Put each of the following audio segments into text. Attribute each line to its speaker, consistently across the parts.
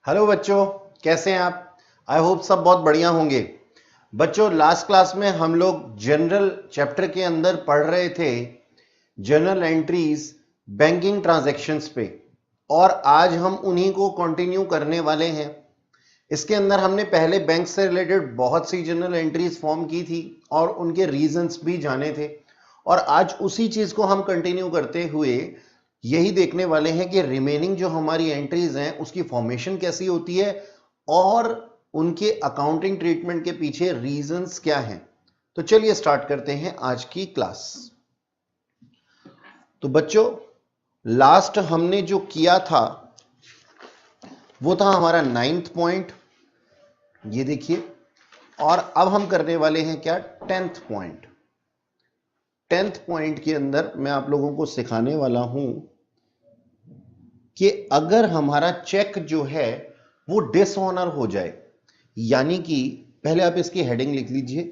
Speaker 1: Hello बच्चों, कैसे हैं आप? आई होप सब बहुत बढ़िया होंगे। बच्चों, लास्ट क्लास में हम लोग जनरल चैप्टर के अंदर पढ़ रहे थे जनरल एंट्रीज बैंकिंग ट्रांजैक्शंस पे, और आज हम उन्हीं को कंटिन्यू करने वाले हैं। इसके अंदर हमने पहले बैंक से रिलेटेड बहुत सी जनरल एंट्रीज फॉर्म की थी और उनके रीजंस भी जाने थे, और आज उसी चीज को हम कंटिन्यू करते हुए यही देखने वाले हैं कि रिमेनिंग जो हमारी एंट्रीज हैं उसकी फॉर्मेशन कैसी होती है और उनके अकाउंटिंग ट्रीटमेंट के पीछे रीजंस क्या हैं। तो चलिए स्टार्ट करते हैं आज की क्लास। तो बच्चों, लास्ट हमने जो किया था वो था हमारा 9th पॉइंट, ये देखिए। और अब हम करने वाले हैं क्या, 10th पॉइंट। 10th पॉइंट के अंदर मैं आप लोगों को सिखाने वाला हूं कि अगर हमारा चेक जो है वो डिसऑनर हो जाए, यानी कि पहले आप इसकी हेडिंग लिख लीजिए,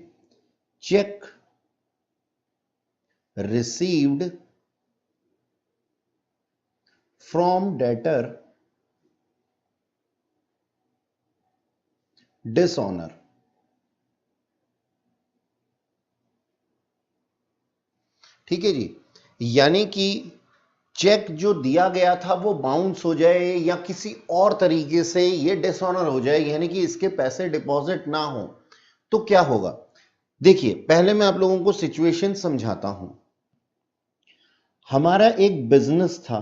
Speaker 1: check received from debtor dishonour. ठीक है जी, यानी कि चेक जो दिया गया था वो बाउंस हो जाए या किसी और तरीके से ये डिसऑनर हो जाए, यानी कि इसके पैसे डिपॉजिट ना हो, तो क्या होगा? देखिए, पहले मैं आप लोगों को सिचुएशन समझाता हूं। हमारा एक बिजनेस था,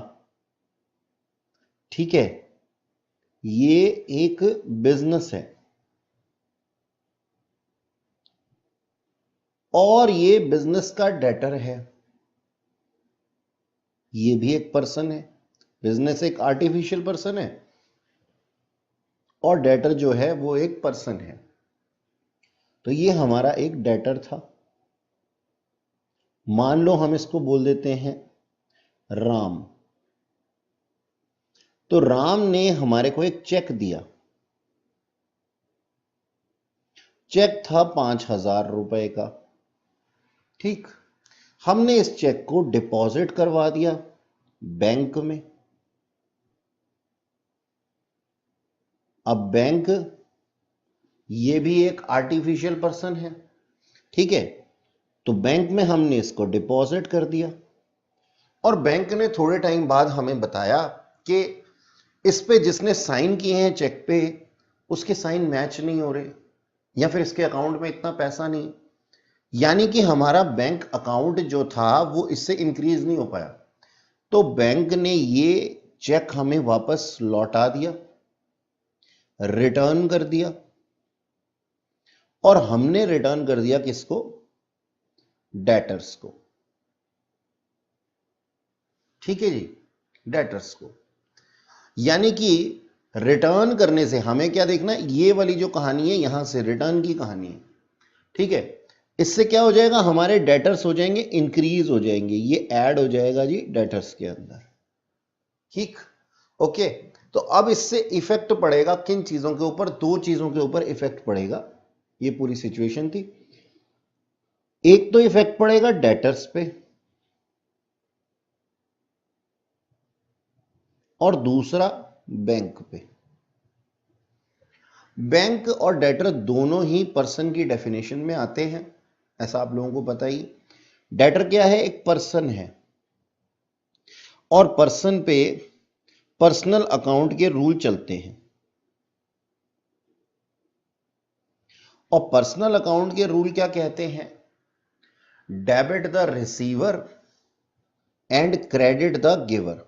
Speaker 1: ठीक है, ये एक बिजनेस है और ये बिजनेस का डेटर है, ये भी एक पर्सन है। बिजनेस एक आर्टिफिशियल पर्सन है और डेटर जो है वो एक पर्सन है। तो ये हमारा एक डेटर था, मान लो हम इसको बोल देते हैं राम। तो राम ने हमारे को एक चेक दिया, चेक था 5,000 रुपए का। ठीक, हमने इस चेक को डिपॉजिट करवा दिया बैंक में। अब बैंक ये भी एक आर्टिफिशियल पर्सन है, ठीक है। तो बैंक में हमने इसको डिपॉजिट कर दिया और बैंक ने थोड़े टाइम बाद हमें बताया कि इस पे जिसने साइन किए हैं चेक पे, उसके साइन मैच नहीं हो रहे, या फिर इसके अकाउंट में इतना पैसा नहीं, यानी कि हमारा बैंक अकाउंट जो था वो इससे इंक्रीज नहीं हो पाया। तो बैंक ने ये चेक हमें वापस लौटा दिया, रिटर्न कर दिया। और हमने रिटर्न कर दिया किसको? डेटर्स को। ठीक है जी, डेटर्स को। यानी कि रिटर्न करने से हमें क्या देखना, ये वाली जो कहानी है यहां से रिटर्न की कहानी है, ठीक है। इससे क्या हो जाएगा, हमारे डेटर्स हो जाएंगे, इंक्रीज हो जाएंगे, ये ऐड हो जाएगा जी डेटर्स के अंदर। ठीक, ओके। तो अब इससे इफेक्ट पड़ेगा किन चीजों के ऊपर? दो चीजों के ऊपर इफेक्ट पड़ेगा। ये पूरी सिचुएशन थी। एक तो इफेक्ट पड़ेगा डेटर्स पे और दूसरा बैंक पे। बैंक और डेटर दोनों ही पर्सन की डेफिनेशन में आते हैं, ऐसा आप लोगों को पता ही। डेटर क्या है? एक पर्सन है, और पर्सन पे पर्सनल अकाउंट के रूल चलते हैं। और पर्सनल अकाउंट के रूल क्या कहते हैं? Debit the receiver and credit the giver.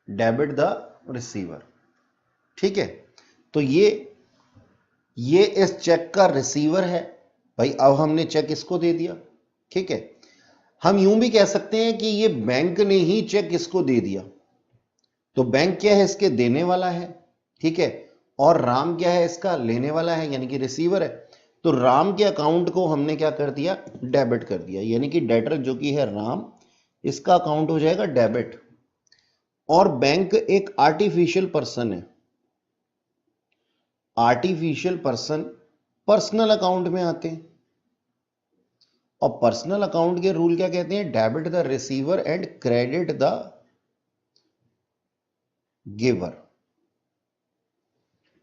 Speaker 1: Debit the receiver, ठीक है। तो ये इस चेक का रिसीवर है भाई। अब हमने चेक इसको दे दिया, ठीक है। हम यूं भी कह सकते हैं कि ये बैंक ने ही चेक इसको दे दिया। तो बैंक क्या है? इसके देने वाला है, ठीक है। और राम क्या है? इसका लेने वाला है, यानी कि रिसीवर है। तो राम के अकाउंट को हमने क्या कर दिया? डेबिट कर दिया, यानी कि डेटर जो कि है राम, इसका अकाउंट हो जाएगा डेबिट। और बैंक एक आर्टिफिशियल पर्सन है, आर्टिफिशियल पर्सन पर्सनल अकाउंट में आते हैं। और पर्सनल अकाउंट के रूल क्या कहते हैं? Debit the receiver and credit the giver.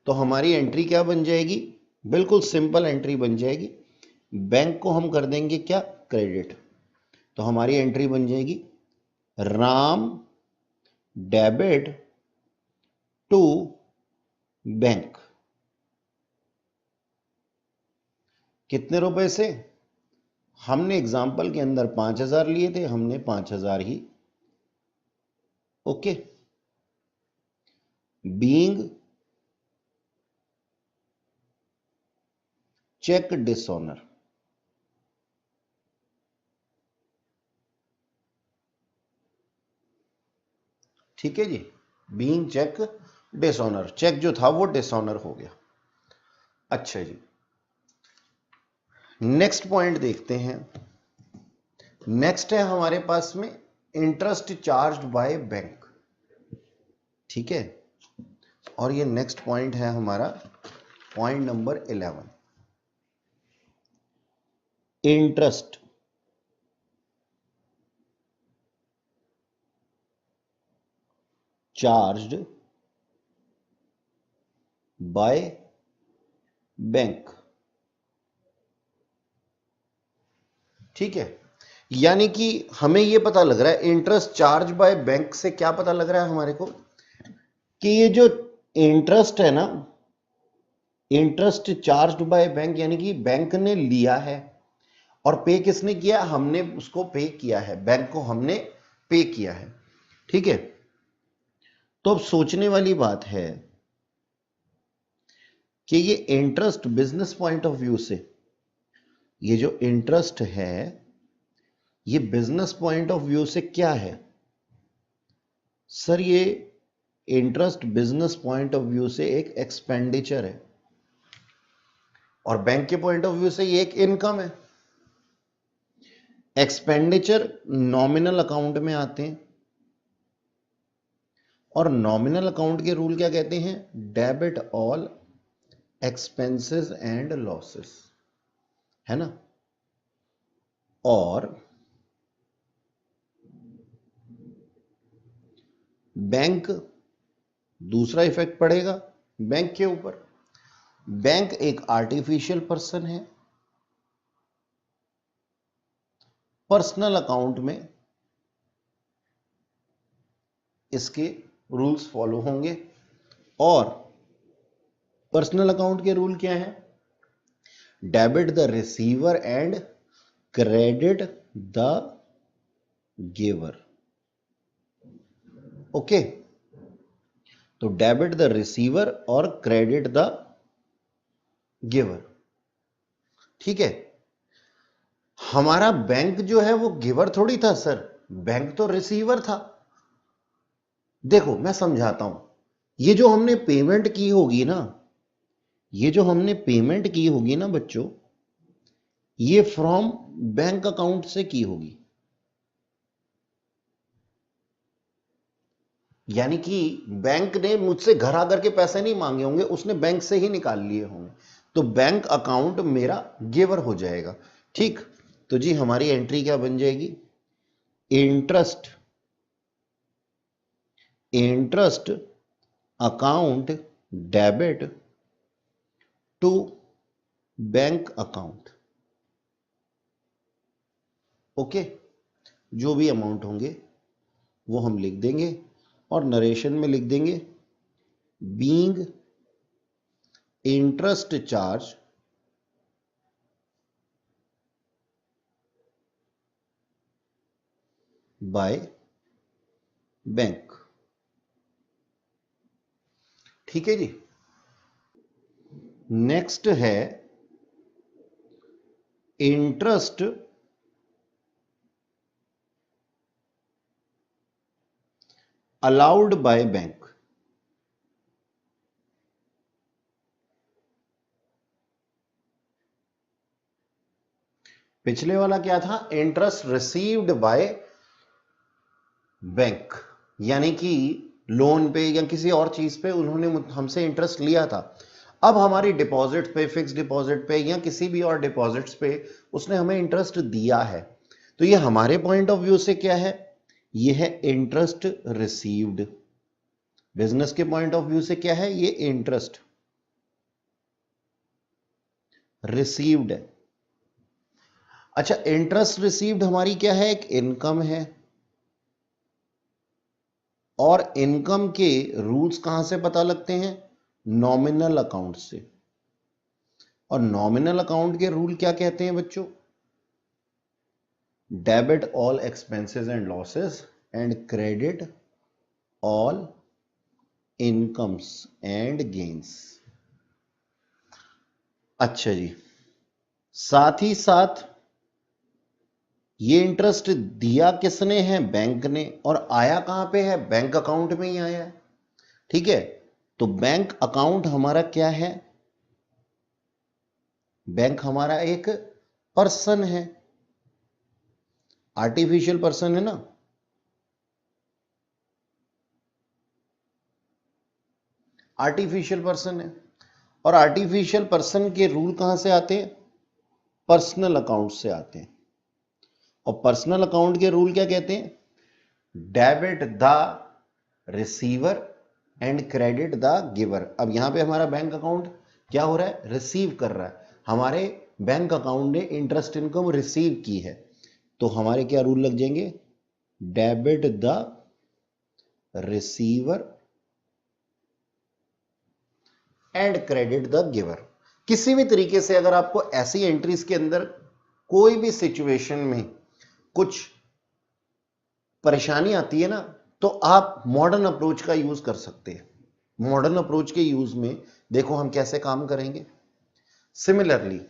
Speaker 1: तो हमारी एंट्री क्या बन जाएगी, बिल्कुल सिंपल एंट्री बन जाएगी। बैंक को हम कर देंगे क्या, क्रेडिट। तो हमारी एंट्री बन जाएगी राम डेबिट टू बैंक। कितने रुपए से, हमने एग्जाम्पल के अंदर 5,000 लिए थे, हमने 5,000 ही। Okay, being cheque dishonour. ठीक है जी, बीइंग चेक डिसऑनर, चेक जो था वो डिसऑनर हो गया। अच्छा जी, नेक्स्ट पॉइंट देखते हैं। नेक्स्ट है हमारे पास में इंटरेस्ट चार्ज्ड बाय बैंक। ठीक है, और ये नेक्स्ट पॉइंट है हमारा point number 11, interest charged bye bank. ठीक है, यानी कि हमें यह पता लग रहा है इंटरेस्ट चार्ज बाय बैंक से क्या पता लग रहा है हमारे को, कि ये जो इंटरेस्ट है ना, इंटरेस्ट चार्ज्ड बाय बैंक, यानी कि बैंक ने लिया है और पे किसने किया, हमने उसको पे किया है, बैंक को हमने पे किया है। ठीक है, तो अब सोचने वाली बात है कि ये interest business point of view से, ये जो इंटरेस्ट है ये बिजनेस पॉइंट ऑफ व्यू से क्या है सर, ये interest business point of view से एक एक्सपेंडिचर है और बैंक के पॉइंट ऑफ व्यू से ये एक इनकम है। एक्सपेंडिचर नॉमिनल अकाउंट में आते हैं और नॉमिनल अकाउंट के रूल क्या कहते हैं, debit all expenses and losses, है ना। और बैंक, दूसरा इफेक्ट पड़ेगा बैंक के ऊपर। बैंक एक आर्टिफिशियल पर्सन है, पर्सनल अकाउंट में इसके रूल्स फॉलो होंगे। और पर्सनल अकाउंट के रूल क्या है, debit the receiver and credit the giver. Okay, तो डेबिट द रिसीवर और क्रेडिट द गिवर। ठीक है, हमारा बैंक जो है वो गिवर थोड़ी था सर, बैंक तो रिसीवर था। देखो मैं समझाता हूं, ये जो हमने पेमेंट की होगी ना, ये जो हमने पेमेंट की होगी ना बच्चों, ये फ्रॉम बैंक अकाउंट से की होगी, यानी कि बैंक ने मुझसे घर आकर के पैसे नहीं मांगे होंगे, उसने बैंक से ही निकाल लिए होंगे, तो बैंक अकाउंट मेरा गिवर हो जाएगा। ठीक, तो जी हमारी एंट्री क्या बन जाएगी, interest account debit to bank account. Okay, जो भी अमाउंट होंगे वो हम लिख देंगे और नरेशन में लिख देंगे being interest charge by bank. ठीक है जी, नेक्स्ट है इंटरेस्ट अलाउड बाय बैंक। पिछले वाला क्या था, इंटरेस्ट रिसीव्ड बाय बैंक, यानी कि लोन पे या किसी और चीज पे उन्होंने हमसे इंटरेस्ट लिया था। अब हमारी डिपॉजिट पे, फिक्स डिपॉजिट पे या किसी भी और डिपॉजिट्स पे उसने हमें इंटरेस्ट दिया है, तो ये हमारे पॉइंट ऑफ व्यू से क्या है, ये है इंटरेस्ट रिसीव्ड। बिजनेस के पॉइंट ऑफ व्यू से क्या है, ये इंटरेस्ट। रिसीव्ड है। अच्छा, इंटरेस्ट रिसीव्ड हमारी क्या है? एक इनकम है। और इनकम के रूल्स कहां से पता लगते हैं? नॉमिनल अकाउंट से। और नॉमिनल अकाउंट के रूल क्या कहते हैं बच्चों? Debit all expenses and losses and credit all incomes and gains. अच्छा जी, साथ ही साथ ये इंटरेस्ट दिया किसने है? बैंक ने। और आया कहां पे है? बैंक अकाउंट में ही आया है। ठीक है, तो बैंक अकाउंट हमारा क्या है? बैंक हमारा एक पर्सन है, आर्टिफिशियल पर्सन है ना। आर्टिफिशियल पर्सन है। और आर्टिफिशियल पर्सन के रूल कहां से आते हैं? पर्सनल अकाउंट से आते हैं। और पर्सनल अकाउंट के रूल क्या कहते हैं? Debit the receiver and credit the giver. अब यहां पे हमारा बैंक अकाउंट क्या हो रहा है? रिसीव कर रहा है। हमारे बैंक अकाउंट ने इंटरेस्ट इनकम रिसीव की है, तो हमारे क्या रूल लग जाएंगे? Debit the receiver and credit the giver. किसी भी तरीके से अगर आपको ऐसी एंट्रीज के अंदर कोई भी सिचुएशन में कुछ परेशानी आती है ना, तो आप मॉडर्न अप्रोच का यूज कर सकते हैं। मॉडर्न अप्रोच के यूज में देखो हम कैसे काम करेंगे। सिमिलरली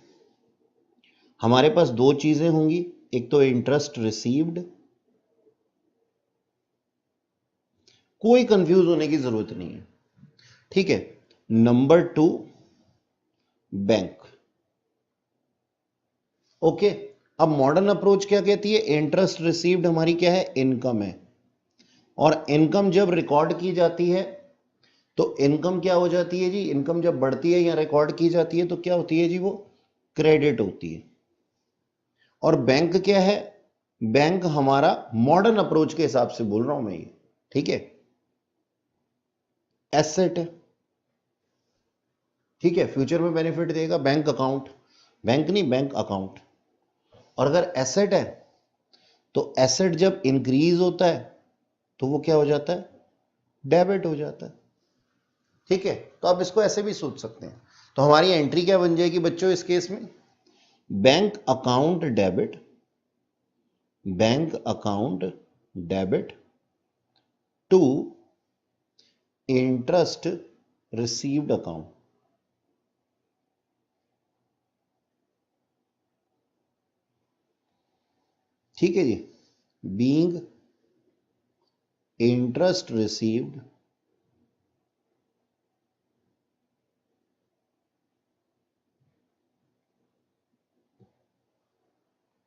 Speaker 1: हमारे पास दो चीजें होंगी, एक तो इंटरेस्ट रिसीव्ड, कोई कंफ्यूज होने की जरूरत नहीं है, ठीक है। Number 2 bank. ओके, अब मॉडर्न अप्रोच क्या कहती है? इंटरेस्ट रिसीव्ड हमारी क्या है? इनकम है। और इनकम जब रिकॉर्ड की जाती है तो इनकम क्या हो जाती है जी? इनकम जब बढ़ती है या रिकॉर्ड की जाती है तो क्या होती है जी? वो क्रेडिट होती है। और बैंक क्या है? बैंक हमारा मॉडर्न अप्रोच के हिसाब से बोल रहा हूं मैं ये, ठीक है, एसेट है। ठीक है, फ्यूचर में बेनिफिट देगा। बैंक अकाउंट, बैंक नहीं, बैंक अकाउंट। और अगर एसेट है तो एसेट जब इंक्रीज होता है तो वो क्या हो जाता है? डेबिट हो जाता है। ठीक है, तो आप इसको ऐसे भी सोच सकते हैं। तो हमारी एंट्री क्या बन जाएगी बच्चों इस केस में? Bank account debit, bank account debit to interest received account. ठीक है जी, being interest received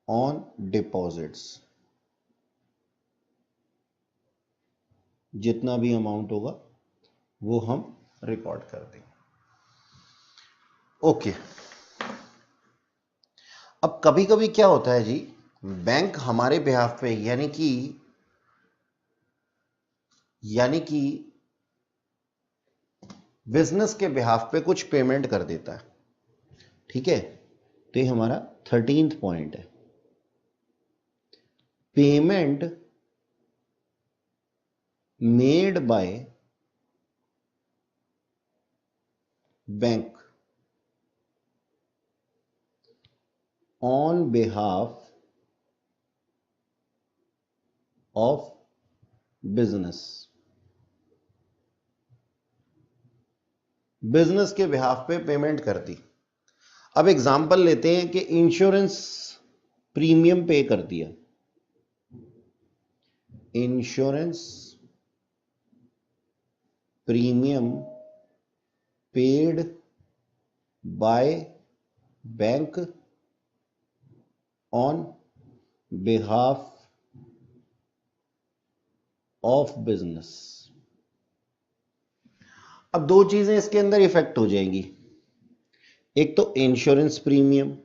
Speaker 1: on deposits. जितना भी अमाउंट होगा वो हम रिकॉर्ड कर देंगे। ओके, अब कभी कभी क्या होता है जी, बैंक हमारे बिहाफ पे यानी कि बिजनेस के बिहाफ पे कुछ पेमेंट कर देता है। ठीक है, तो ये हमारा 13th पॉइंट है। Payment made by bank on behalf of business. Business के बिहाफ पे पेमेंट कर दी। अब एग्जांपल लेते हैं कि इंश्योरेंस प्रीमियम पे कर दिया। Insurance premium paid by bank on behalf of business. अब दो चीजें इसके अंदर इफेक्ट हो जाएंगी, एक तो इंश्योरेंस प्रीमियम,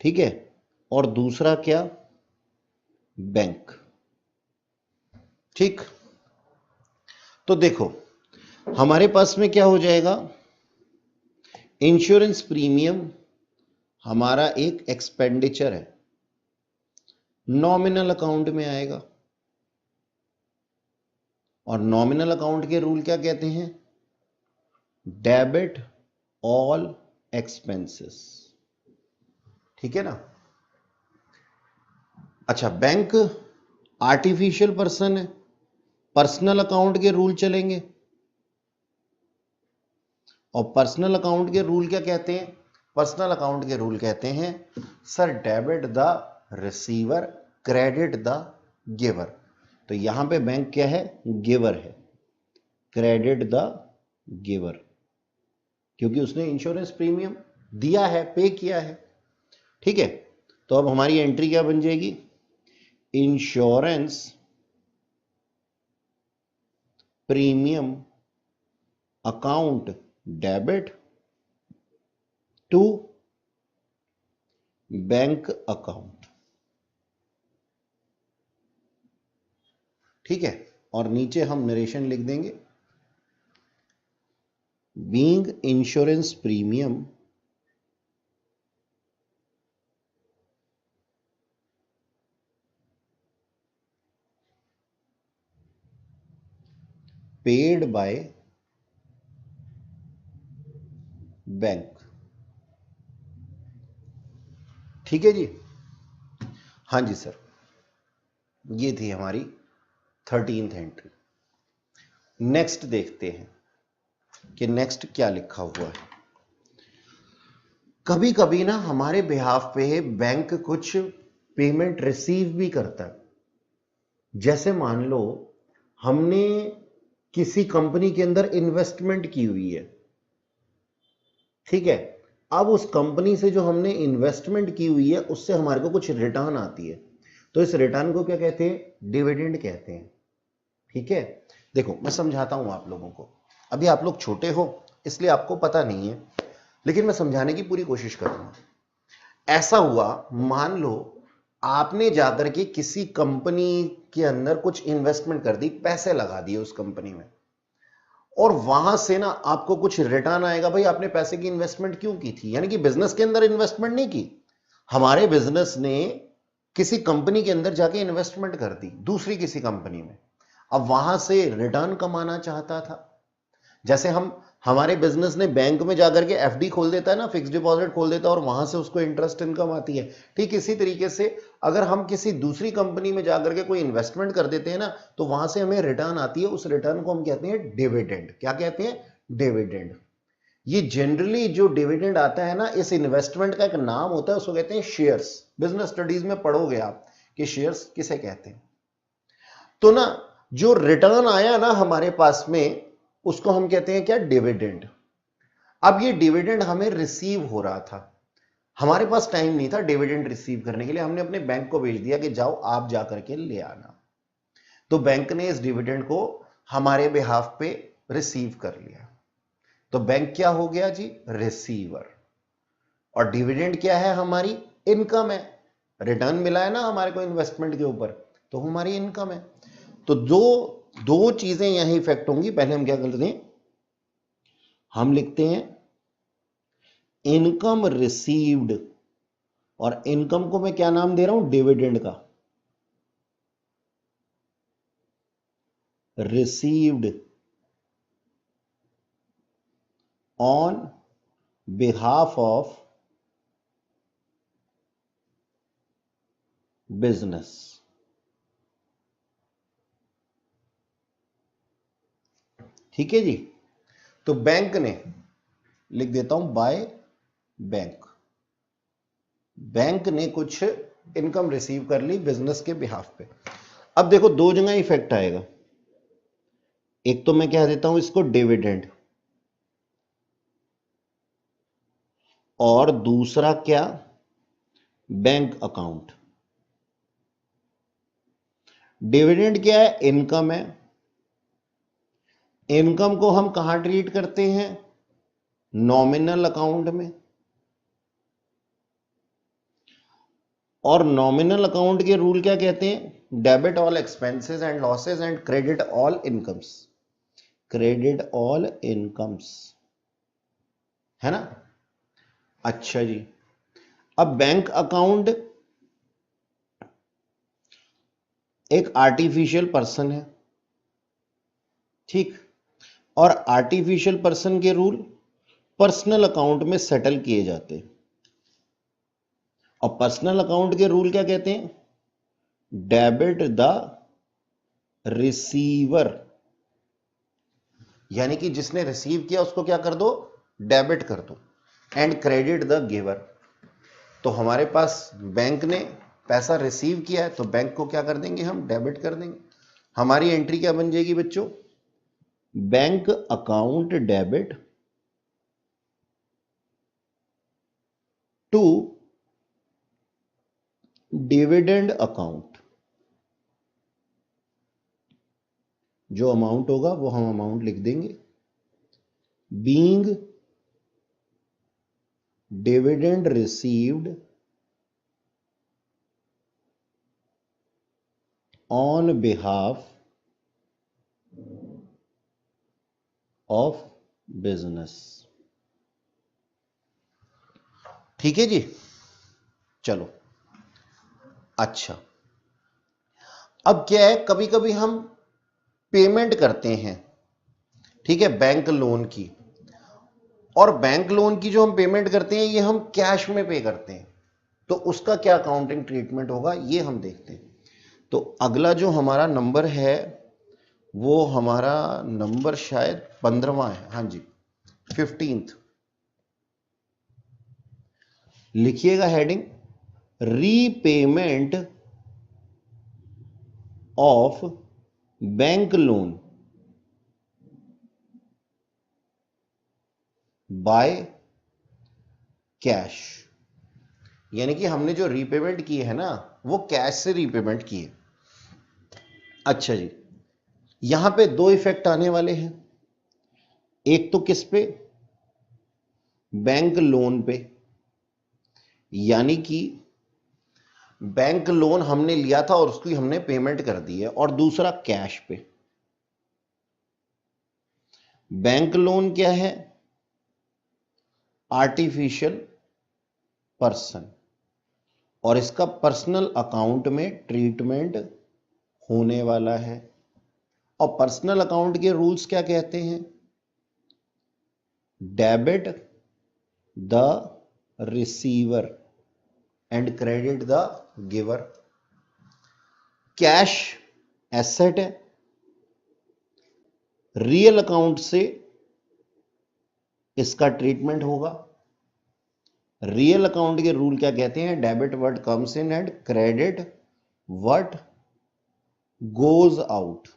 Speaker 1: ठीक है, और दूसरा क्या? बैंक। ठीक, तो देखो हमारे पास में क्या हो जाएगा, इंश्योरेंस प्रीमियम हमारा एक एक्सपेंडिचर है, नॉमिनल अकाउंट में आएगा। और नॉमिनल अकाउंट के रूल क्या कहते हैं, डेबिट ऑल एक्सपेंसेस, ठीक है ना। अच्छा, बैंक आर्टिफिशियल पर्सन है, पर्सनल अकाउंट के रूल चलेंगे। और पर्सनल अकाउंट के रूल क्या कहते हैं, पर्सनल अकाउंट के रूल कहते हैं sir debit the receiver, credit the giver. तो यहां पे बैंक क्या है, गिवर है, क्रेडिट द गिवर, क्योंकि उसने इंश्योरेंस प्रीमियम दिया है, पे किया है, ठीक है। तो अब हमारी एंट्री क्या बन जाएगी, insurance premium account debit to bank account, ठीक है। और नीचे हम नरेशन लिख देंगे, being insurance premium paid by bank, ठीक है जी। हाँ जी सर, ये थी हमारी 13th एंट्री। नेक्स्ट देखते हैं कि नेक्स्ट क्या लिखा हुआ है। कभी कभी ना हमारे बिहाफ पे बैंक कुछ पेमेंट रिसीव भी करता है। जैसे मान लो हमने किसी कंपनी के अंदर इन्वेस्टमेंट की हुई है, ठीक है। अब उस कंपनी से जो हमने इन्वेस्टमेंट की हुई है उससे हमारे को कुछ रिटर्न आती है, तो इस रिटर्न को क्या कहते हैं, डिविडेंड कहते हैं, ठीक है। देखो मैं समझाता हूं आप लोगों को, अभी आप लोग छोटे हो इसलिए आपको पता नहीं है, लेकिन मैं समझाने की पूरी कोशिश करूंगा। ऐसा हुआ, मान लो आपने जाकर के किसी कंपनी के अंदर कुछ इन्वेस्टमेंट कर दी, पैसे लगा दिए उस कंपनी में, और वहां से ना आपको कुछ रिटर्न आएगा। भाई आपने पैसे की इन्वेस्टमेंट क्यों की थी, यानी कि बिजनेस के अंदर इन्वेस्टमेंट नहीं की, हमारे बिजनेस ने किसी कंपनी के अंदर जाके इन्वेस्टमेंट कर दी दूसरी किसी कंपनी में, अब वहां से रिटर्न कमाना चाहता था। जैसे हमारे बिजनेस ने बैंक में जाकर के एफडी खोल देता है ना, फिक्स डिपॉजिट खोल देता है, और वहां से उसको इंटरेस्ट इनकम आती है। ठीक इसी तरीके से अगर हम किसी दूसरी कंपनी में जाकर के कोई इन्वेस्टमेंट कर देते हैं ना, तो वहां से हमें रिटर्न आती है, उस रिटर्न को हम कहते हैं डिविडेंड। क्या कहते हैं, डिविडेंड। ये जनरली जो डिविडेंड आता है ना, इस इन्वेस्टमेंट का एक नाम होता है, उसको कहते हैं शेयर्स। बिजनेस स्टडीज में पढ़ोगे आप कि शेयर्स किसे कहते हैं। तो ना जो रिटर्न आया ना हमारे पास में, उसको हम कहते हैं क्या, डिविडेंड। अब ये डिविडेंड हमें रिसीव हो रहा था, हमारे पास टाइम नहीं था डिविडेंड रिसीव करने के लिए, हमने अपने बैंक को भेज दिया कि जाओ आप जाकर के ले आना। तो बैंक ने इस डिविडेंड को हमारे बिहाफ पे रिसीव कर लिया, तो बैंक क्या हो गया जी, रिसीवर। और डिविडेंड क्या है, हमारी इनकम है, रिटर्न मिला है ना हमारे को इन्वेस्टमेंट के ऊपर, तो हमारी इनकम है। तो दो चीजें यहां इफेक्ट होंगी। पहले हम क्या करते हैं, हम लिखते हैं इनकम रिसीव्ड, और इनकम को मैं क्या नाम दे रहा हूं, डिविडेंड का, received on behalf of business. ठीक है जी। तो बैंक ने, लिख देता हूं बाय बैंक, बैंक ने कुछ इनकम रिसीव कर ली बिजनेस के बिहाफ पे। अब देखो दो जगह इफेक्ट आएगा, एक तो मैं कह देता हूं इसको डिविडेंड, और दूसरा क्या, बैंक अकाउंट। डिविडेंड क्या है, इनकम है। इनकम को हम कहां ट्रीट करते हैं, नॉमिनल अकाउंट में। और नॉमिनल अकाउंट के रूल क्या कहते हैं, debit all expenses and losses and credit all incomes. Credit all incomes, है ना। अच्छा जी, अब बैंक अकाउंट एक आर्टिफिशियल पर्सन है, ठीक, और आर्टिफिशियल पर्सन के रूल पर्सनल अकाउंट में सेटल किए जाते हैं। और पर्सनल अकाउंट के रूल क्या कहते हैं? डेबिट द रिसीवर, यानी कि जिसने रिसीव किया उसको क्या कर दो? डेबिट कर दो। एंड क्रेडिट द गिवर, तो हमारे पास बैंक ने पैसा रिसीव किया है तो बैंक को क्या कर देंगे? हम डेबिट कर देंगे। हमारी एंट्री क्या बन जाएगी बच्चों? Bank account debit to dividend account. जो अमाउंट होगा वो हम अमाउंट लिख देंगे, being dividend received on behalf of business. ठीक है जी, चलो। अच्छा, अब क्या है, कभी कभी हम पेमेंट करते हैं, ठीक है, बैंक लोन की, और बैंक लोन की जो हम पेमेंट करते हैं ये हम कैश में पे करते हैं, तो उसका क्या अकाउंटिंग ट्रीटमेंट होगा ये हम देखते हैं। तो अगला जो हमारा नंबर है वो हमारा नंबर शायद 15वां है, हाँ जी, 15th। लिखिएगा heading, repayment of bank loan by cash. यानी कि हमने जो रीपेमेंट की है ना वो कैश से रीपेमेंट की है। अच्छा जी, यहां पे दो इफेक्ट आने वाले हैं, एक तो किस पे? बैंक लोन पे, यानी कि बैंक लोन हमने लिया था और उसकी हमने पेमेंट कर दी है, और दूसरा कैश पे। बैंक लोन क्या है? आर्टिफिशियल पर्सन, और इसका पर्सनल अकाउंट में ट्रीटमेंट होने वाला है। और पर्सनल अकाउंट के रूल्स क्या कहते हैं? Debit the receiver and credit the giver. Cash asset है, रियल अकाउंट से इसका ट्रीटमेंट होगा। रियल अकाउंट के रूल क्या कहते हैं? Debit what comes in and credit what goes out.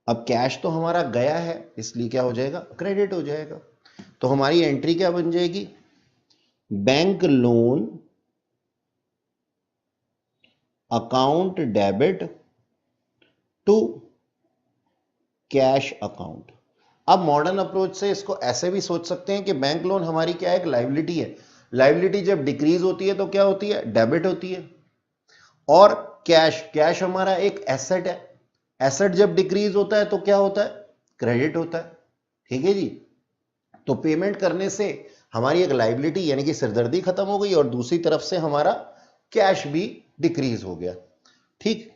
Speaker 1: अब कैश तो हमारा गया है इसलिए क्या हो जाएगा? क्रेडिट हो जाएगा। तो हमारी एंट्री क्या बन जाएगी? Bank loan account debit to cash account. अब मॉडर्न अप्रोच से इसको ऐसे भी सोच सकते हैं कि बैंक लोन हमारी क्या है? एक लायबिलिटी है। लायबिलिटी जब डिक्रीज होती है तो क्या होती है? डेबिट होती है। और कैश हमारा एक एसेट है, एसेट जब डिक्रीज होता है तो क्या होता है? क्रेडिट होता है। ठीक है जी, तो पेमेंट करने से हमारी एक लायबिलिटी यानी कि सिरदर्दी खत्म हो गई, और दूसरी तरफ से हमारा कैश भी डिक्रीज हो गया। ठीक,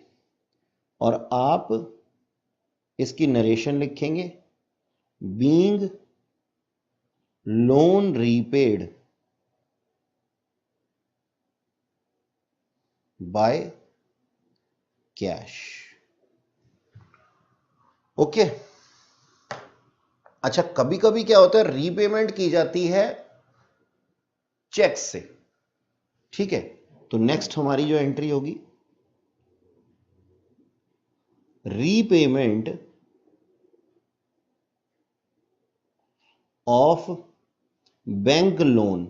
Speaker 1: और आप इसकी नरेशन लिखेंगे, being loan repaid by cash. Okay. अच्छा, कभी कभी क्या होता है, रीपेमेंट की जाती है चेक से। ठीक है, तो नेक्स्ट हमारी जो एंट्री होगी, repayment of bank loan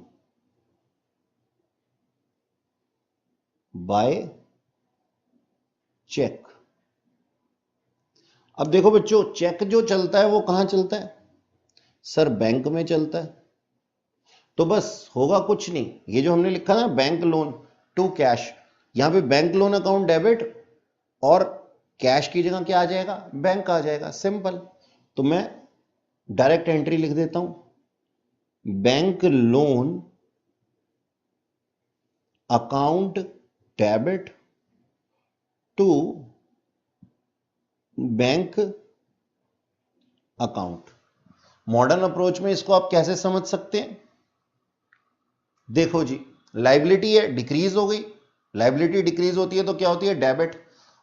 Speaker 1: by cheque. अब देखो बच्चों, चेक जो चलता है वो कहां चलता है? सर बैंक में चलता है। तो बस होगा कुछ नहीं, ये जो हमने लिखा ना बैंक लोन टू कैश, यहां पे बैंक लोन अकाउंट डेबिट और कैश की जगह क्या आ जाएगा, बैंक आ जाएगा, सिंपल। तो मैं डायरेक्ट एंट्री लिख देता हूं, bank loan account debit to bank account. Modern approach में इसको आप कैसे समझ सकते हैं, देखो जी, लायबिलिटी है डिक्रीज हो गई, लायबिलिटी डिक्रीज होती है तो क्या होती है, डेबिट,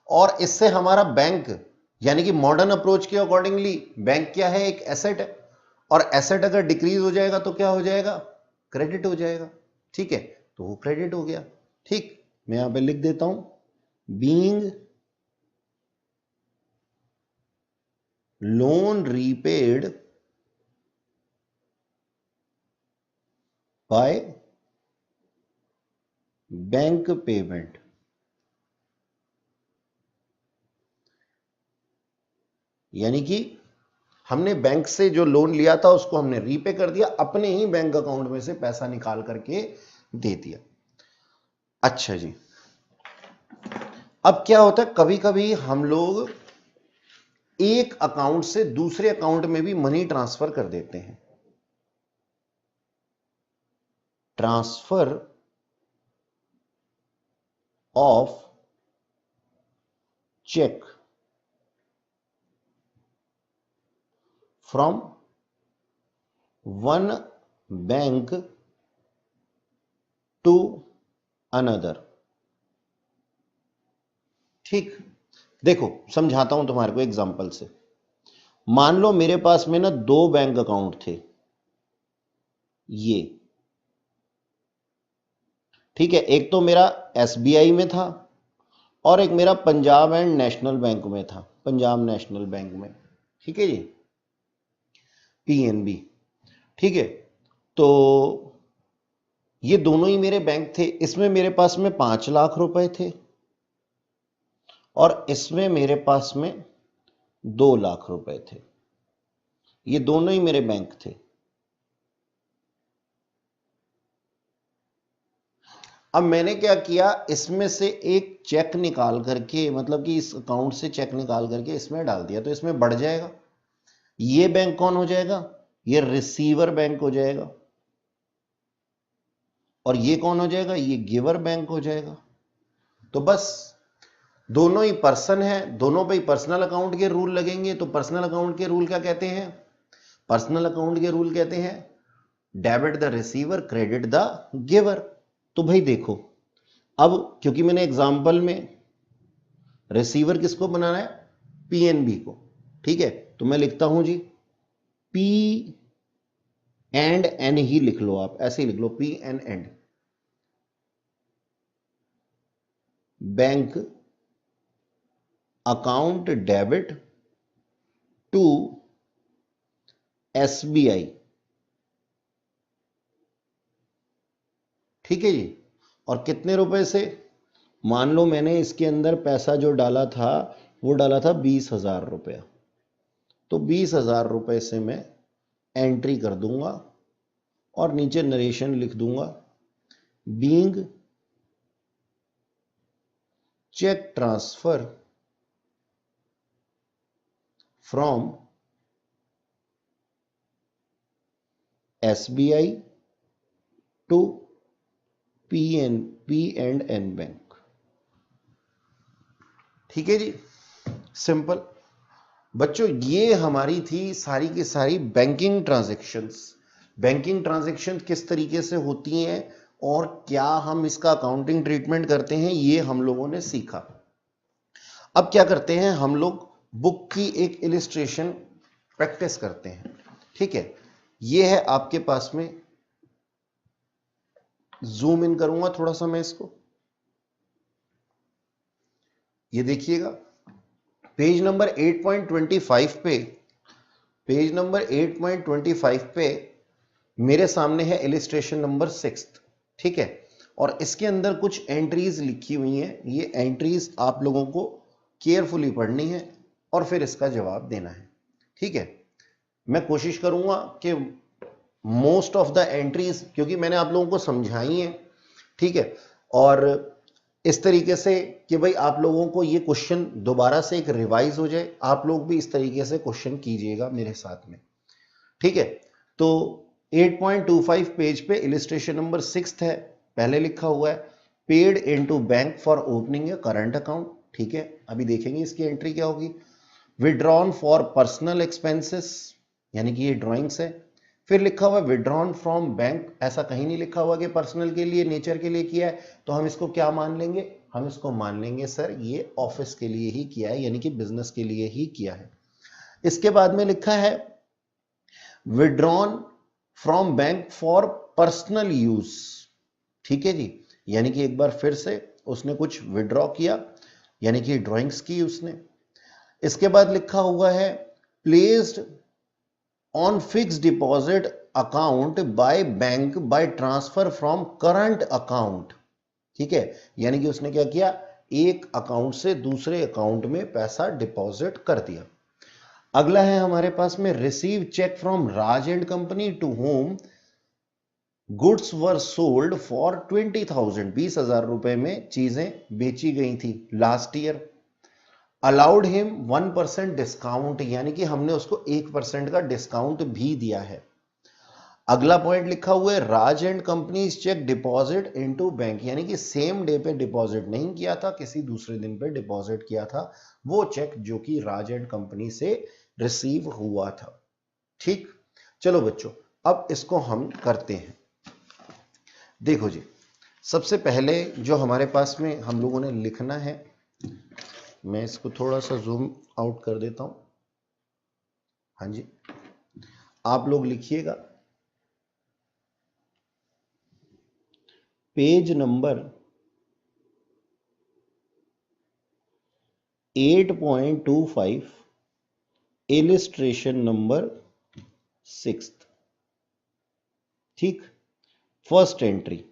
Speaker 1: और इससे हमारा बैंक, यानी कि मॉडर्न अप्रोच के अकॉर्डिंगली बैंक क्या है, एक एसेट है, और एसेट अगर डिक्रीज हो जाएगा तो क्या हो जाएगा, क्रेडिट हो जाएगा, ठीक है, तो वो क्रेडिट हो गया। ठीक, मैं यहां पे लिख देता हूं, being loan repaid by bank payment. यानी कि हमने बैंक से जो लोन लिया था उसको हमने रीपे कर दिया, अपने ही बैंक अकाउंट में से पैसा निकाल करके दे दिया। अच्छा जी, अब क्या होता है, कभी कभी हम लोग एक अकाउंट से दूसरे अकाउंट में भी मनी ट्रांसफर कर देते हैं। Transfer of cheque from one bank to another. ठीक, देखो समझाता हूं तुम्हारे को एग्जांपल से। मान लो मेरे पास में ना दो बैंक अकाउंट थे, ये ठीक है, एक तो मेरा एसबीआई में था और एक मेरा पंजाब एंड नेशनल बैंक में था, पंजाब नेशनल बैंक में, ठीक है जी, पीएनबी, ठीक है। तो ये दोनों ही मेरे बैंक थे, इसमें मेरे पास में 5 लाख रुपए थे और इसमें मेरे पास में 2 लाख रुपए थे, ये दोनों ही मेरे बैंक थे। अब मैंने क्या किया, इसमें से एक चेक निकाल करके, मतलब कि इस अकाउंट से चेक निकाल करके इसमें डाल दिया, तो इसमें बढ़ जाएगा। ये बैंक कौन हो जाएगा, ये रिसीवर बैंक हो जाएगा, और ये कौन हो जाएगा, ये गिवर बैंक हो जाएगा। तो बस दोनों ही पर्सन है, दोनों पे ही पर्सनल अकाउंट के रूल लगेंगे। तो पर्सनल अकाउंट के रूल क्या कहते हैं, पर्सनल अकाउंट के रूल कहते हैं debit the receiver, credit the giver. तो भाई देखो, अब क्योंकि मैंने एग्जांपल में रिसीवर किसको बनाना है, पीएनबी को, ठीक है, तो मैं लिखता हूं जी पी एंड एन ही लिख लो, आप ऐसे ही लिख लो, P and bank account debit to SBI, ठीक है जी। और कितने रुपए से, मान लो मैंने इसके अंदर पैसा जो डाला था वो डाला था 20,000 रुपया, तो 20,000 रुपए से मैं एंट्री कर दूंगा और नीचे नरेशन लिख दूंगा, being cheque transfer from SBI to P and N bank, ठीक है जी, सिंपल। बच्चों ये हमारी थी सारी की सारी बैंकिंग ट्रांजैक्शंस। बैंकिंग ट्रांजैक्शन किस तरीके से होती हैं और क्या हम इसका अकाउंटिंग ट्रीटमेंट करते हैं, ये हम लोगों ने सीखा। अब क्या करते हैं, हम लोग बुक की एक इलिस्ट्रेशन प्रैक्टिस करते हैं, ठीक है। ये है आपके पास में, जूम इन करूंगा थोड़ा सा मैं इसको, ये देखिएगा पेज नंबर 8.25 पे, पेज नंबर 8.25 पे मेरे सामने है इलिस्ट्रेशन नंबर 6, ठीक है। और इसके अंदर कुछ एंट्रीज लिखी हुई हैं, ये एंट्रीज आप लोगों को केयरफुली पढ़नी है और फिर इसका जवाब देना है, ठीक है। मैं कोशिश करूंगा कि मोस्ट ऑफ द एंट्रीज, क्योंकि मैंने आप लोगों को समझाई है, ठीक है, और इस तरीके से कि भाई आप लोगों को ये क्वेश्चन दोबारा से एक रिवाइज हो जाए, आप लोग भी इस तरीके से क्वेश्चन कीजिएगा मेरे साथ में, ठीक है। तो 8.25 पेज पे इलिस्ट्रेशन नंबर 6 है, पहले लिखा हुआ है paid into bank for opening a current account, ठीक है। अभी देखेंगे इसकी एंट्री क्या होगी। विड्रॉन फॉर पर्सनल एक्सपेंसेस, यानी कि ये ड्राइंग्स है। फिर लिखा हुआ है विड्रॉन फ्रॉम बैंक, ऐसा कहीं नहीं लिखा हुआ कि पर्सनल के लिए, नेचर के लिए किया है, तो हम इसको क्या मान लेंगे, हम इसको मान लेंगे सर ये ऑफिस के लिए ही किया है, यानी कि बिजनेस के लिए ही किया है। इसके बाद में लिखा है withdrawn from bank for personal use, ठीक है जी, यानी कि एक बार फिर से उसने कुछ विड्रॉ किया, यानी कि ड्राइंग्स की उसने। इसके बाद लिखा हुआ है placed on fixed deposit account by bank by transfer from current account, ठीक है, यानी कि उसने क्या किया, एक अकाउंट से दूसरे अकाउंट में पैसा डिपॉजिट कर दिया। अगला है हमारे पास में receive cheque from Raj and company to whom goods were sold for 20,000, 20,000 रुपए में चीजें बेची गई थी last year. Allowed him 1% discount, यानी कि हमने उसको 1% का डिस्काउंट भी दिया है। अगला पॉइंट लिखा हुआ है Raj and company cheque deposit into bank, यानी कि सेम डे पे डिपॉजिट नहीं किया था, किसी दूसरे दिन पे डिपॉजिट किया था वो चेक जो कि राज एंड कंपनी से रिसीव हुआ था, ठीक। चलो बच्चों अब इसको हम करते हैं। देखो जी, सबसे पहले जो हमारे पास में हम लोगों ने लिखना है, मैं इसको थोड़ा सा जूम आउट कर देता हूं, हाँ जी, आप लोग लिखिएगा पेज नंबर 8.25 इलिस्ट्रेशन नंबर 6, ठीक। फर्स्ट एंट्री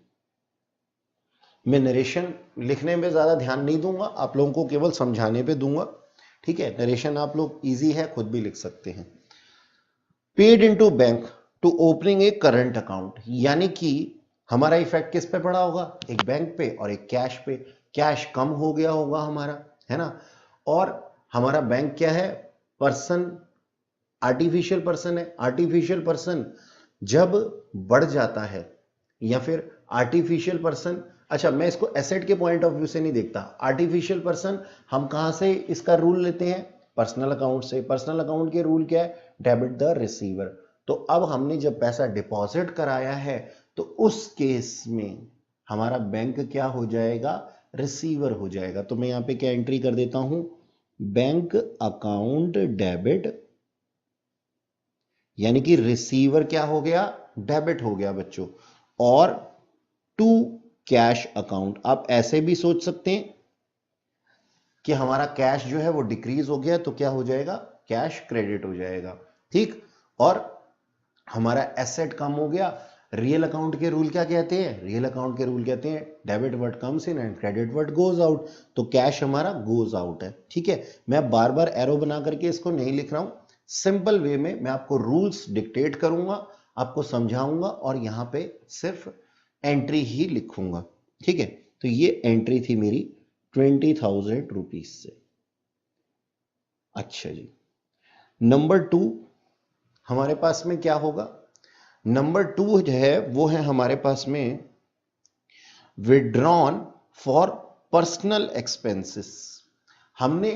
Speaker 1: मैं नरेशन लिखने में ज्यादा ध्यान नहीं दूंगा, आप लोगों को केवल समझाने पे दूंगा, ठीक है। नरेशन आप लोग इजी है, खुद भी लिख सकते हैं। Paid into bank to opening a current account, यानी कि हमारा इफेक्ट किस पे पड़ा होगा, एक बैंक पे और एक कैश पे। कैश कम हो गया होगा हमारा, है ना, और हमारा बैंक क्या है, पर्सन, आर्टिफिशियल पर्सन है। आर्टिफिशियल पर्सन जब बढ़ जाता है या फिर आर्टिफिशियल पर्सन, अच्छा मैं इसको एसेट के पॉइंट ऑफ व्यू से नहीं देखता, आर्टिफिशियल पर्सन हम कहां से इसका रूल लेते हैं, पर्सनल अकाउंट से। पर्सनल अकाउंट के रूल क्या है, डेबिट द रिसीवर। तो अब हमने जब पैसा डिपॉजिट कराया है तो उस केस में हमारा बैंक क्या हो जाएगा, रिसीवर हो जाएगा। तो मैं यहां पे क्या एंट्री कर देता हूं, बैंक अकाउंट डेबिट, यानी कि रिसीवर क्या हो गया, डेबिट हो गया बच्चों, और टू कैश अकाउंट। आप ऐसे भी सोच सकते हैं कि हमारा कैश जो है वो डिक्रीज हो गया तो क्या हो जाएगा, कैश क्रेडिट हो जाएगा, ठीक। और हमारा एसेट कम हो गया, रियल अकाउंट के रूल क्या कहते हैं, रियल अकाउंट के रूल कहते हैं debit what comes in and credit what goes out, तो कैश हमारा गोज आउट है, ठीक है। मैं बार बार एरो बना करके इसको नहीं लिख रहा हूं, सिंपल वे में मैं आपको रूल्स डिक्टेट करूंगा, आपको समझाऊंगा और यहां पे सिर्फ एंट्री ही लिखूंगा, ठीक है। तो ये एंट्री थी मेरी 20,000 रुपीज से। अच्छा जी, नंबर 2 हमारे पास में क्या होगा, नंबर 2 जो है वो है हमारे पास में विड्रॉन फॉर पर्सनल एक्सपेंसेस। हमने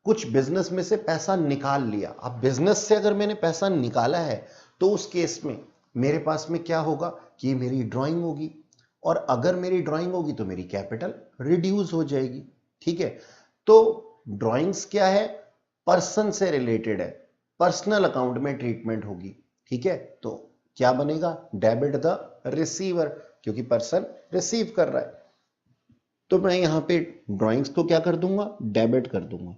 Speaker 1: कुछ बिजनेस में से पैसा निकाल लिया। अब बिजनेस से अगर मैंने पैसा निकाला है तो उस केस में मेरे पास में क्या होगा कि मेरी ड्राइंग होगी, और अगर मेरी ड्राइंग होगी तो मेरी कैपिटल रिड्यूस हो जाएगी, ठीक है। तो ड्राइंग्स क्या है, पर्सन से रिलेटेड है, पर्सनल अकाउंट में ट्रीटमेंट होगी, ठीक है। तो क्या बनेगा, डेबिट द रिसीवर, क्योंकि पर्सन रिसीव कर रहा है। तो मैं यहां पे ड्राइंग्स को क्या कर दूंगा, डेबिट कर दूंगा,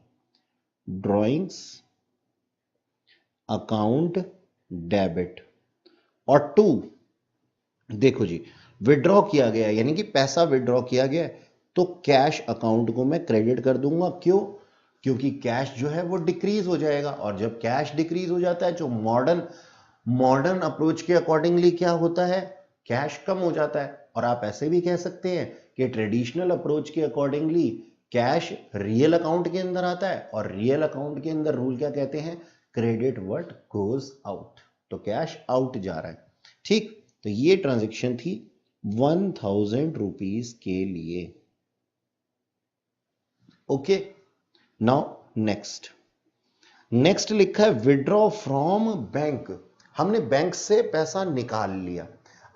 Speaker 1: ड्राइंग्स अकाउंट डेबिट। और 2 देखो जी, विड्रॉ किया गया यानी कि पैसा विड्रॉ किया गया तो कैश अकाउंट को मैं क्रेडिट कर दूंगा। क्यों, क्योंकि कैश जो है वो डिक्रीज हो जाएगा, और जब कैश डिक्रीज हो जाता है जो मॉडर्न अप्रोच के अकॉर्डिंगली क्या होता है, कैश कम हो जाता है। और आप ऐसे भी कह सकते हैं कि ट्रेडिशनल अप्रोच के अकॉर्डिंगली कैश रियल अकाउंट के अंदर आता है और रियल अकाउंट के अंदर रूल क्या कहते हैं, क्रेडिट व्हाट गोज आउट, तो कैश आउट जा रहा है। ठीक, तो ये ट्रांजेक्शन थी 1000 रुपीज के लिए। ओके, नाउ नेक्स्ट लिखा है विड्रॉ फ्रॉम बैंक। हमने बैंक से पैसा निकाल लिया।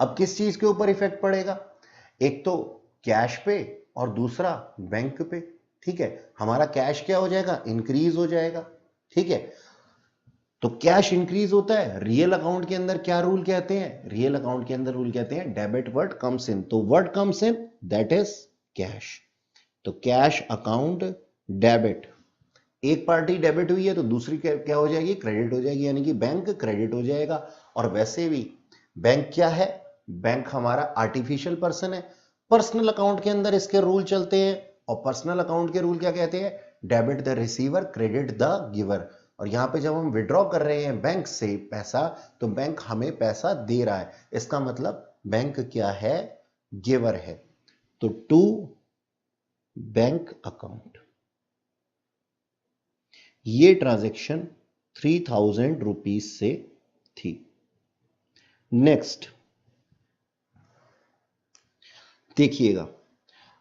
Speaker 1: अब किस चीज के ऊपर इफेक्ट पड़ेगा, एक तो कैश पे और दूसरा बैंक पे। ठीक है, हमारा कैश क्या हो जाएगा, इंक्रीज हो जाएगा। ठीक है, तो कैश इंक्रीज होता है, रियल अकाउंट के अंदर क्या रूल कहते हैं, रियल अकाउंट के अंदर रूल कहते हैं डेबिट वर्ड कम्स इन, तो word comes in that is cash. तो कैश अकाउंट डेबिट, एक पार्टी डेबिट हुई है तो दूसरी क्या हो जाएगी, क्रेडिट हो जाएगी, यानी कि बैंक क्रेडिट हो जाएगा। और वैसे भी बैंक क्या है, बैंक हमारा आर्टिफिशियल पर्सन है। पर्सनल अकाउंट के अंदर इसके रूल चलते हैं और पर्सनल अकाउंट के रूल क्या कहते हैं, debit the receiver credit the giver. और यहां पे जब हम विड्रॉ कर रहे हैं बैंक से पैसा, तो बैंक हमें पैसा दे रहा है, इसका मतलब बैंक क्या है, गिवर है। तो टू बैंक अकाउंट, ये ट्रांजैक्शन 3000 रुपीज से थी। नेक्स्ट देखिएगा,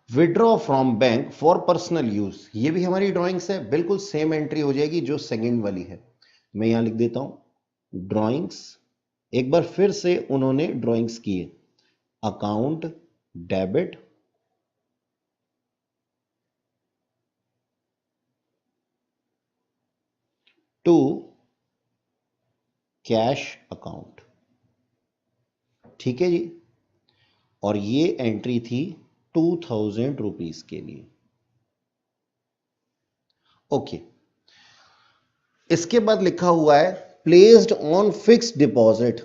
Speaker 1: withdraw from bank for personal use, ये भी हमारी ड्राइंग्स है, बिल्कुल सेम एंट्री हो जाएगी जो सेकंड वाली है। मैं यहां लिख देता हूं ड्राइंग्स, एक बार फिर से उन्होंने ड्राइंग्स किए, account debit to cash account. ठीक है जी, और ये एंट्री थी 2000 रुपीज के लिए। ओके, इसके बाद लिखा हुआ है placed on fixed deposit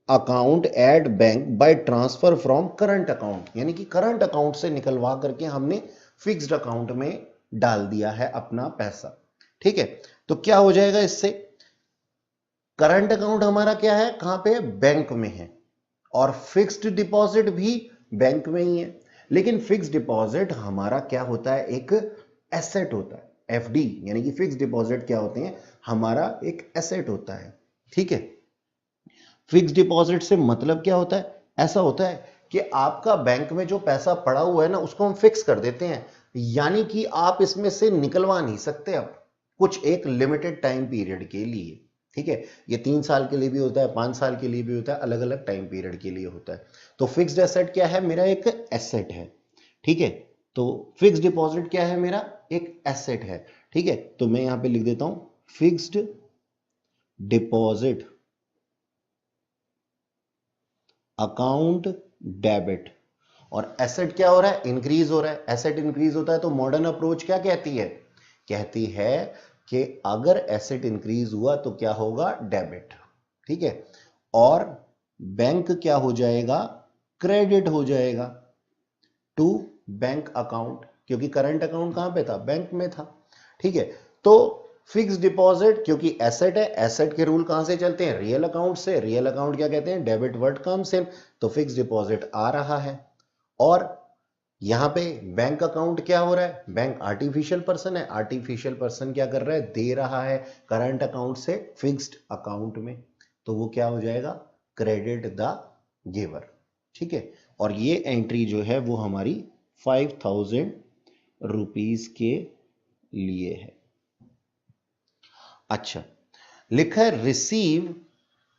Speaker 1: account at bank by transfer from current account, यानी कि करंट अकाउंट से निकलवा करके हमने फिक्स्ड अकाउंट में डाल दिया है अपना पैसा। ठीक है, तो क्या हो जाएगा इससे, करंट अकाउंट हमारा क्या है, कहां पे है, बैंक में है, और फिक्स्ड डिपॉजिट भी बैंक में ही है। लेकिन फिक्स्ड डिपॉजिट हमारा क्या होता है, एक एसेट होता है, एफडी, यानी कि फिक्स्ड डिपॉजिट क्या होते हैं, हमारा एक एसेट होता है। ठीक है, फिक्स्ड डिपॉजिट से मतलब क्या होता है, ऐसा होता है कि आपका बैंक में जो पैसा पड़ा हुआ है ना, उसको हम फिक्स कर देते हैं, यानी कि आप इसमें से निकलवा नहीं सकते अब, कुछ एक लिमिटेड टाइम पीरियड के लिए। ठीक है, ये 3 साल के लिए भी होता है, 5 साल के लिए भी होता है, अलग अलग टाइम पीरियड के लिए होता है। तो फिक्स्ड एसेट क्या है, मेरा एक एसेट है। ठीक है, तो फिक्स्ड डिपॉजिट क्या है, मेरा एक एसेट है। ठीक है, तो मैं यहां पे लिख देता हूं फिक्स्ड डिपॉजिट अकाउंट डेबिट, और एसेट क्या हो रहा है, इंक्रीज हो रहा है। एसेट इंक्रीज होता है तो मॉडर्न अप्रोच क्या कहती है, कहती है कि अगर एसेट इंक्रीज हुआ तो क्या होगा, डेबिट। ठीक है, और बैंक क्या हो जाएगा, क्रेडिट हो जाएगा टू बैंक अकाउंट, क्योंकि करंट अकाउंट कहां पे था, बैंक में था। ठीक है, तो फिक्स डिपॉजिट क्योंकि एसेट है, एसेट के रूल कहां से चलते हैं, रियल अकाउंट से, रियल अकाउंट क्या कहते हैं, डेबिट वर्ड कम्स इन, तो फिक्स डिपॉजिट आ रहा है। और यहां पे बैंक अकाउंट क्या हो रहा है, बैंक आर्टिफिशियल पर्सन है, आर्टिफिशियल पर्सन क्या कर रहा है, दे रहा है करंट अकाउंट से फिक्स्ड अकाउंट में, तो वो क्या हो जाएगा, क्रेडिट द गिवर। ठीक है, और ये एंट्री जो है वो हमारी 5000 रुपीज के लिए है। अच्छा, लिखा है receive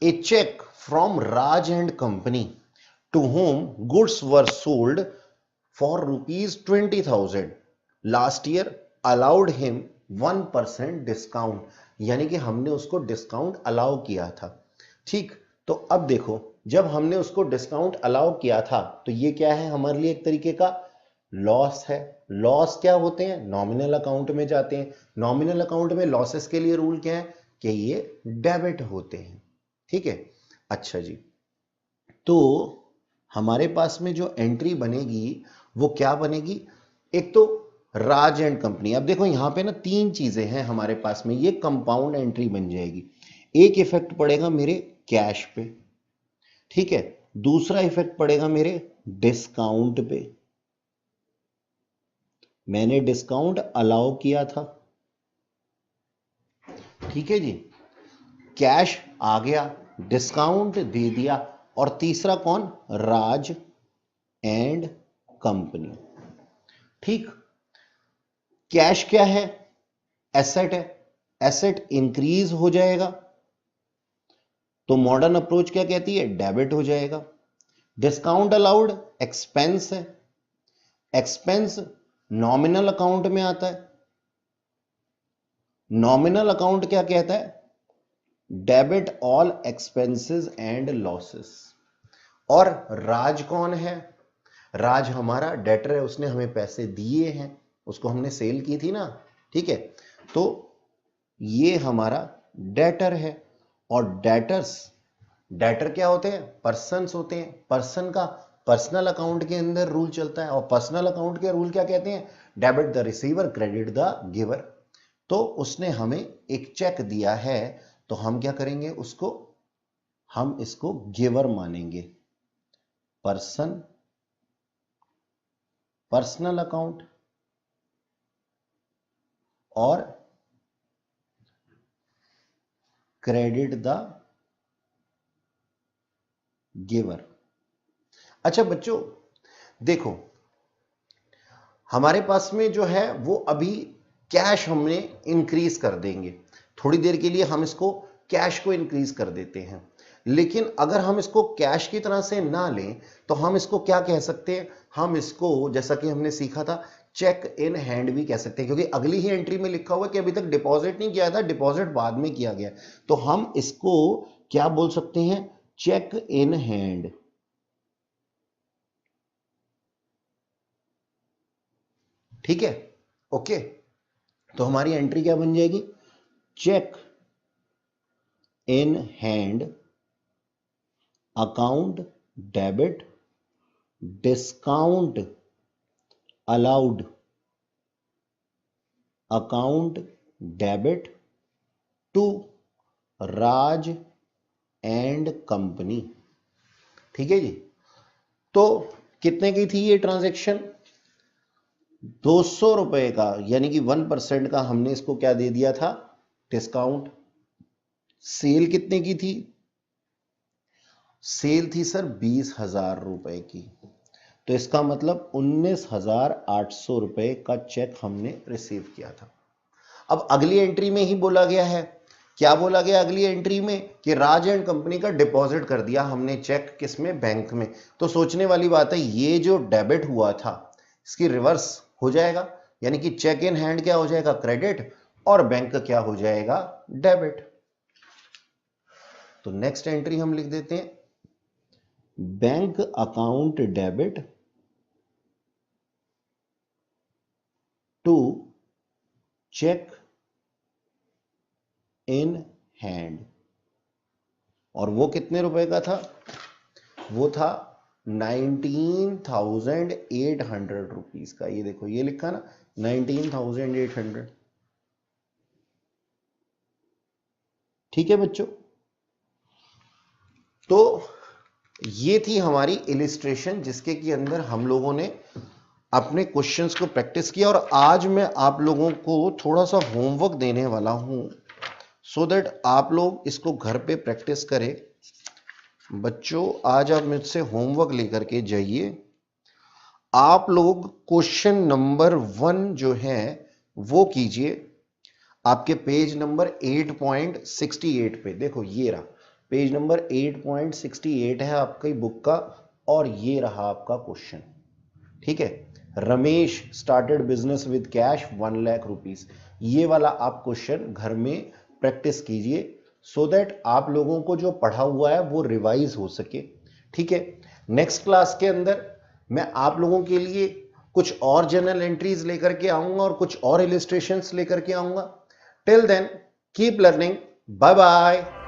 Speaker 1: a cheque from Raj and company to whom goods were sold for ₹20,000 last year allowed him 1% discount, यानी कि हमने उसको डिस्काउंट अलाउ किया था। ठीक, तो अब देखो, जब हमने उसको डिस्काउंट अलाउ किया था तो ये क्या है, हमारे लिए एक तरीके का लॉस है। लॉस क्या होते हैं, नॉमिनल अकाउंट में जाते हैं। नॉमिनल अकाउंट में लॉसेस के लिए रूल क्या है कि ये डेबिट होते हैं। ठीक है, अच्छा जी, तो हमारे पास में जो एंट्री बनेगी वो क्या बनेगी, एक तो राज एंड कंपनी। अब देखो यहां पे ना 3 चीजें हैं हमारे पास में, ये कंपाउंड एंट्री बन जाएगी। एक इफेक्ट पड़ेगा मेरे कैश पे, ठीक है, दूसरा इफेक्ट पड़ेगा मेरे डिस्काउंट पे, मैंने डिस्काउंट अलाउ किया था, ठीक है जी। कैश आ गया, डिस्काउंट दे दिया, और तीसरा कौन, राज एंड कंपनी, ठीक। कैश क्या है, एसेट है, एसेट इंक्रीज हो जाएगा तो मॉडर्न अप्रोच क्या कहती है, डेबिट हो जाएगा। डिस्काउंट अलाउड एक्सपेंस है, एक्सपेंस नॉमिनल अकाउंट में आता है। नॉमिनल अकाउंट क्या कहता है, debit all expenses and losses. और राज कौन है, राज हमारा डेटर है, उसने हमें पैसे दिए हैं, उसको हमने सेल की थी ना, ठीक है। तो ये हमारा डेटर है। और डेटर क्या होते हैं, पर्सन्स होते हैं। पर्सन का पर्सनल अकाउंट के अंदर रूल चलता है, और पर्सनल अकाउंट के रूल क्या कहते हैं, debit the receiver credit the giver. तो उसने हमें एक चेक दिया है, तो हम क्या करेंगे, उसको हम इसको गिवर मानेंगे। पर्सनल अकाउंट और क्रेडिट द गिवर। अच्छा बच्चों देखो, हमारे पास में जो है वो अभी कैश हमने इंक्रीज कर देंगे, थोड़ी देर के लिए हम इसको कैश को इंक्रीज कर देते हैं। लेकिन अगर हम इसको कैश की तरह से ना लें तो हम इसको क्या कह सकते हैं, हम इसको जैसा कि हमने सीखा था चेक इन हैंड भी कह सकते हैं, क्योंकि अगली ही एंट्री में लिखा हुआ कि अभी तक डिपॉजिट नहीं किया था, डिपॉजिट बाद में किया गया। तो हम इसको क्या बोल सकते हैं, चेक इन हैंड। ठीक है, ओके। तो हमारी एंट्री क्या बन जाएगी, cheque in hand account debit discount allowed account debit to Raj and company. ठीक है जी। तो कितने की थी ये ट्रांजैक्शन, 200 रुपए का, यानी कि 1% का हमने इसको क्या दे दिया था, डिस्काउंट। सेल कितने की थी, सेल थी सर 20,000 रुपए की, तो इसका मतलब 19,800 रुपए का चेक हमने रिसीव किया था। अब अगली एंट्री में ही बोला गया है, क्या बोला गया अगली एंट्री में, कि राज एंड कंपनी का डिपॉजिट कर दिया हमने चेक, किसमें, बैंक में। तो सोचने वाली बात है, ये जो डेबिट हुआ था इसकी रिवर्स हो जाएगा, यानी कि चेक इन हैंड क्या हो जाएगा, क्रेडिट, और बैंक क्या हो जाएगा, डेबिट। तो नेक्स्ट एंट्री हम लिख देते हैं, bank account debit to cheque in hand. और वो कितने रुपए का था, वो था 19,800 रुपीज का। ये देखो ये लिखा ना 19,800। ठीक है बच्चों, तो ये थी हमारी इलिस्ट्रेशन जिसके के अंदर हम लोगों ने अपने क्वेश्चंस को प्रैक्टिस किया। और आज मैं आप लोगों को थोड़ा सा होमवर्क देने वाला हूं, सो दैट आप लोग इसको घर पे प्रैक्टिस करें। बच्चों आज आप मुझसे होमवर्क लेकर के जाइए। आप लोग क्वेश्चन नंबर 1 जो है वो कीजिए, आपके पेज नंबर 8.68 पे। देखो ये रहा पेज नंबर 8.68 है आपकी बुक का, और ये रहा आपका क्वेश्चन। ठीक है, Ramesh started business with cash 1 lakh rupees. ये वाला आप क्वेश्चन घर में प्रैक्टिस कीजिए, सो दैट आप लोगों को जो पढ़ा हुआ है वो रिवाइज हो सके। ठीक है, नेक्स्ट क्लास के अंदर मैं आप लोगों के लिए कुछ और जर्नल एंट्रीज लेकर के आऊंगा और कुछ और इलिस्ट्रेशंस लेकर के आऊंगा। Till then keep learning, bye bye.